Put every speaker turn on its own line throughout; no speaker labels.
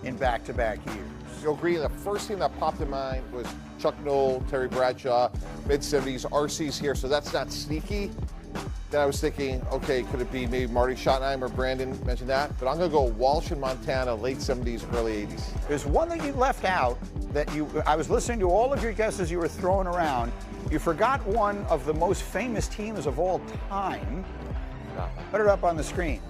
in back-to-back years.
Green, the first thing that popped in mind was Chuck Noll, Terry Bradshaw, mid-70s, RC's here, so that's not sneaky. Then I was thinking, okay, could it be maybe Marty Schottenheimer, Brandon mentioned that, but I'm going to go Walsh in Montana, late 70s, early 80s.
There's one that you left out that I was listening to all of your guesses you were throwing around. You forgot one of the most famous teams of all time. Put it up on the screen.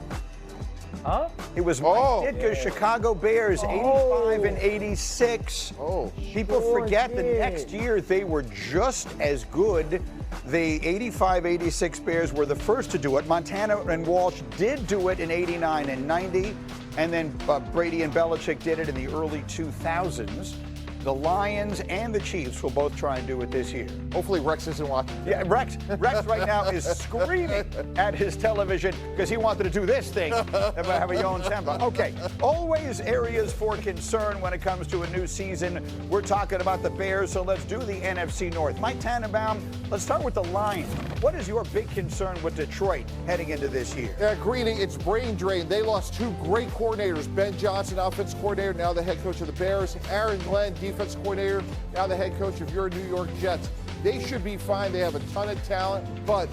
Huh?
It was Mike Ditka's Chicago Bears, 85 and 86. People forget the next year they were just as good. The 85-86 Bears were the first to do it. Montana and Walsh did do it in 89 and 90. And then Brady and Belichick did it in the early 2000s. The Lions and the Chiefs will both try and do it this year.
Hopefully Rex isn't watching.
Yeah, Rex right now is screaming at his television because he wanted to do this thing about have a own tempo. Okay, always areas for concern when it comes to a new season. We're talking about the Bears, so let's do the NFC North. Mike Tannenbaum, let's start with the Lions. What is your big concern with Detroit heading into this year?
Yeah, Greeny, it's brain drain. They lost two great coordinators, Ben Johnson, offensive coordinator, now the head coach of the Bears, Aaron Glenn, defense coordinator, now the head coach of your New York Jets. They should be fine. They have a ton of talent, but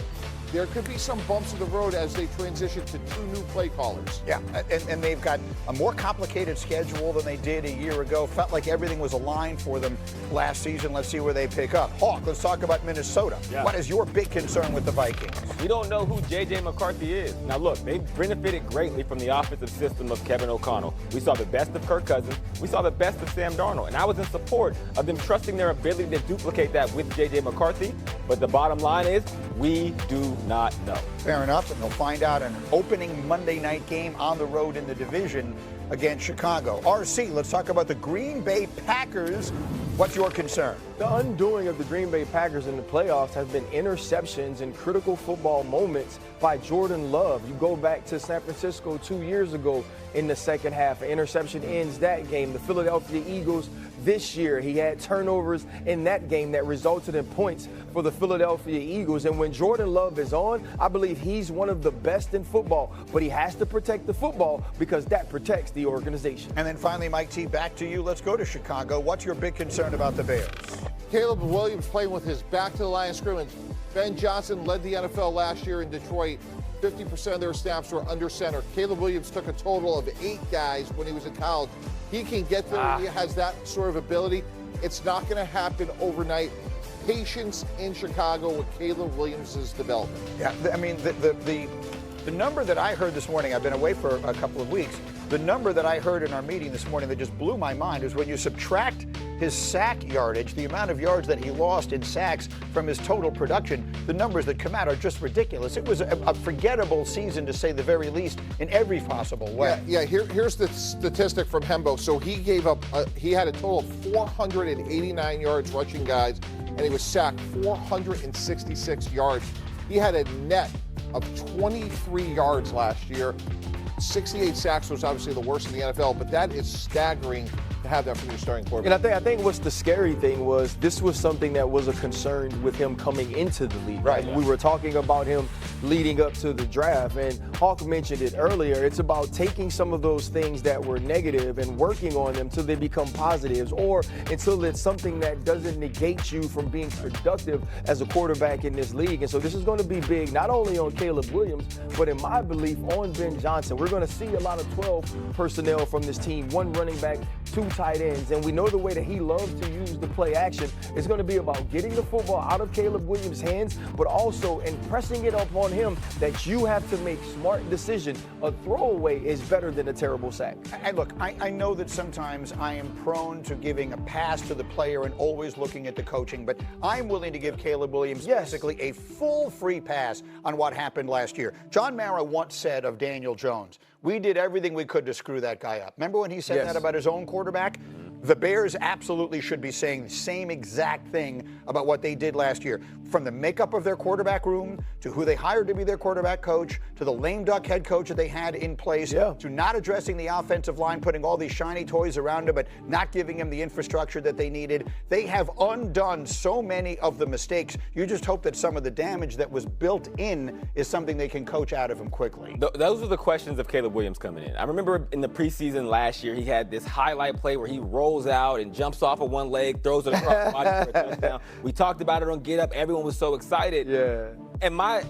there could be some bumps in the road as they transition to two new play callers.
Yeah, and they've got a more complicated schedule than they did a year ago. Felt like everything was aligned for them last season. Let's see where they pick up. Hawk, let's talk about Minnesota. Yeah. What is your big concern with the Vikings?
We don't know who J.J. McCarthy is. Now, look, they benefited greatly from the offensive system of Kevin O'Connell. We saw the best of Kirk Cousins. We saw the best of Sam Darnold. And I was in support of them trusting their ability to duplicate that with J.J. McCarthy. But the bottom line is, we do not know.
Fair enough, and they'll find out in an opening Monday night game on the road in the division against Chicago. RC, let's talk about the Green Bay Packers. What's your concern?
The undoing of the Green Bay Packers in the playoffs has been interceptions in critical football moments by Jordan Love. You go back to San Francisco 2 years ago in the second half. An interception ends that game. The Philadelphia Eagles this year, he had turnovers in that game that resulted in points for the Philadelphia Eagles. And when Jordan Love is on, I believe he's one of the best in football. But he has to protect the football because that protects the organization.
And then finally, Mike T, back to you. Let's go to Chicago. What's your big concern about the Bears?
Caleb Williams playing with his back to the line of scrimmage. Ben Johnson led the NFL last year in Detroit. 50% of their snaps were under center. Caleb Williams took a total of 8 guys when he was in college. He can get there. He has that sort of ability. It's not going to happen overnight. Patience in Chicago with Caleb Williams' development.
Yeah, I mean, the number that I heard this morning, I've been away for a couple of weeks, the number that I heard in our meeting this morning that just blew my mind is when you subtract his sack yardage, the amount of yards that he lost in sacks from his total production, the numbers that come out are just ridiculous. It was a forgettable season, to say the very least, in every possible way.
Yeah. Here's the statistic from Hembo. So he gave up, he had a total of 489 yards rushing guys, and he was sacked 466 yards. He had a net of 23 yards last year. 68 sacks was obviously the worst in the NFL, but that is staggering to have that from your starting quarterback.
And I think what's the scary thing was this was something that was a concern with him coming into the league.
Right.
We were talking about him leading up to the draft, and Hawk mentioned it earlier. It's about taking some of those things that were negative and working on them till they become positives, or until it's something that doesn't negate you from being productive as a quarterback in this league. And so this is going to be big, not only on Caleb Williams, but in my belief on Ben Johnson. We're going to see a lot of 12 personnel from this team, 1 running back, 2 tight ends, and we know the way that he loves to use the play action is going to be about getting the football out of Caleb Williams' hands, but also impressing it upon him that you have to make smart decisions. A throwaway is better than a terrible sack.
And look, I know that sometimes I am prone to giving a pass to the player and always looking at the coaching, but I'm willing to give Caleb Williams basically a full free pass on what happened last year. John Mara once said of Daniel Jones, we did everything we could to screw that guy up. Remember when he said that about his own quarterback? The Bears absolutely should be saying the same exact thing about what they did last year. From the makeup of their quarterback room, to who they hired to be their quarterback coach, to the lame duck head coach that they had in place, to not addressing the offensive line, putting all these shiny toys around him, but not giving him the infrastructure that they needed. They have undone so many of the mistakes. You just hope that some of the damage that was built in is something they can coach out of him quickly.
Those are the questions of Caleb Williams coming in. I remember in the preseason last year, he had this highlight play where he rolls out and jumps off of one leg, throws it across the body for a touchdown. We talked about it on Get Up. Everyone was so excited.
Yeah.
And my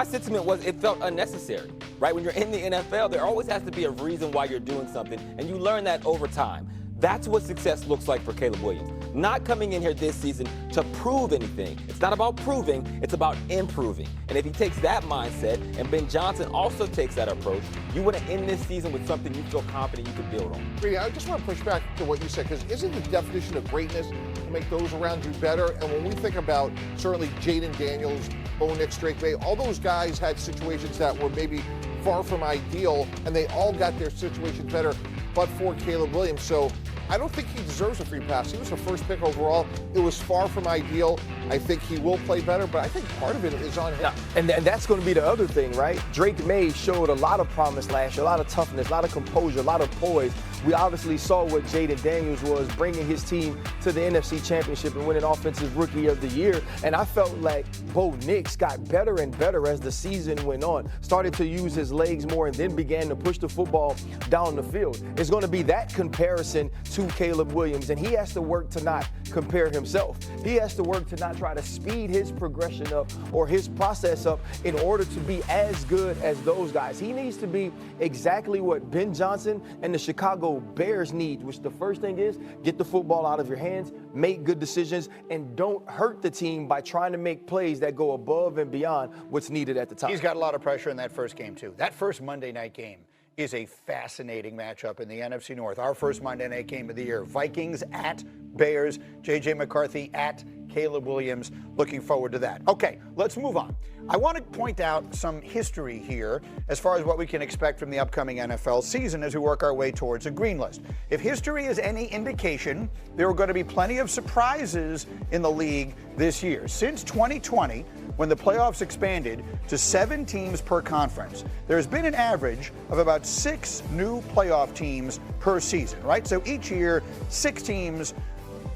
sentiment was it felt unnecessary, right? When you're in the NFL, there always has to be a reason why you're doing something, and you learn that over time. That's what success looks like for Caleb Williams. Not coming in here this season to prove anything. It's not about proving, it's about improving. And if he takes that mindset, and Ben Johnson also takes that approach, you want to end this season with something you feel confident you can build on.
Brady, I just want to push back to what you said, because isn't the definition of greatness to make those around you better? And when we think about certainly Jayden Daniels, Bo Nix, Drake May, all those guys had situations that were maybe far from ideal, and they all got their situations better, but for Caleb Williams. So I don't think he deserves a free pass. He was the first pick overall. It was far from ideal. I think he will play better, but I think part of it is on him.
Yeah, and that's going to be the other thing, right? Drake May showed a lot of promise last year, a lot of toughness, a lot of composure, a lot of poise. We obviously saw what Jayden Daniels was, bringing his team to the NFC Championship and winning Offensive Rookie of the Year. And I felt like Bo Nix got better and better as the season went on, started to use his legs more, and then began to push the football down the field. It's going to be that comparison to Caleb Williams, and he has to work to not compare himself. He has to work to not try to speed his progression up or his process up in order to be as good as those guys. He needs to be exactly what Ben Johnson and the Chicago Bears need, which the first thing is get the football out of your hands, make good decisions, and don't hurt the team by trying to make plays that go above and beyond what's needed at the time.
He's got a lot of pressure in that first game, too. That first Monday night game is a fascinating matchup in the NFC North. Our first Monday night game of the year. Vikings at Bears. J.J. McCarthy at Caleb Williams. Looking forward to that. Okay, let's move on. I want to point out some history here as far as what we can expect from the upcoming NFL season as we work our way towards a green list. If history is any indication, there are going to be plenty of surprises in the league this year. Since 2020, when the playoffs expanded to 7 teams per conference, there's been an average of about 6 new playoff teams per season, right? So each year, 6 teams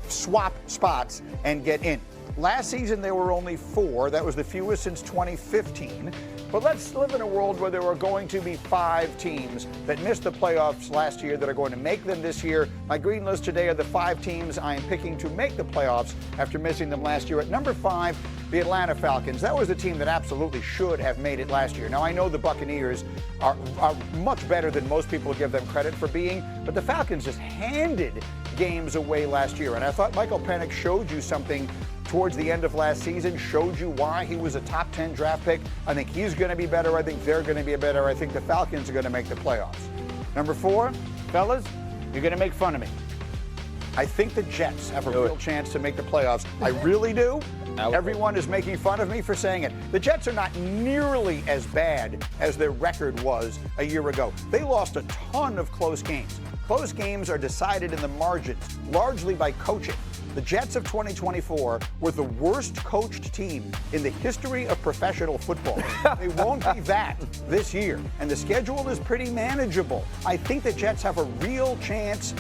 swap spots and get in. Last season, there were only 4. That was the fewest since 2015. But let's live in a world where there are going to be 5 teams that missed the playoffs last year that are going to make them this year. My green list today are the 5 teams I am picking to make the playoffs after missing them last year. At number 5, the Atlanta Falcons. That was the team that absolutely should have made it last year. Now, I know the Buccaneers are much better than most people give them credit for being, but the Falcons just handed games away last year. And I thought Michael Penix showed you something towards the end of last season, showed you why he was a top 10 draft pick. I think he's going to be better. I think they're going to be better. I think the Falcons are going to make the playoffs. Number 4, fellas, you're going to make fun of me. I think the Jets have a real chance to make the playoffs. I really do. Everyone is making fun of me for saying it. The Jets are not nearly as bad as their record was a year ago. They lost a ton of close games. Close games are decided in the margins, largely by coaching. The Jets of 2024 were the worst coached team in the history of professional football. They won't be that this year, and the schedule is pretty manageable. I think the Jets have a real chance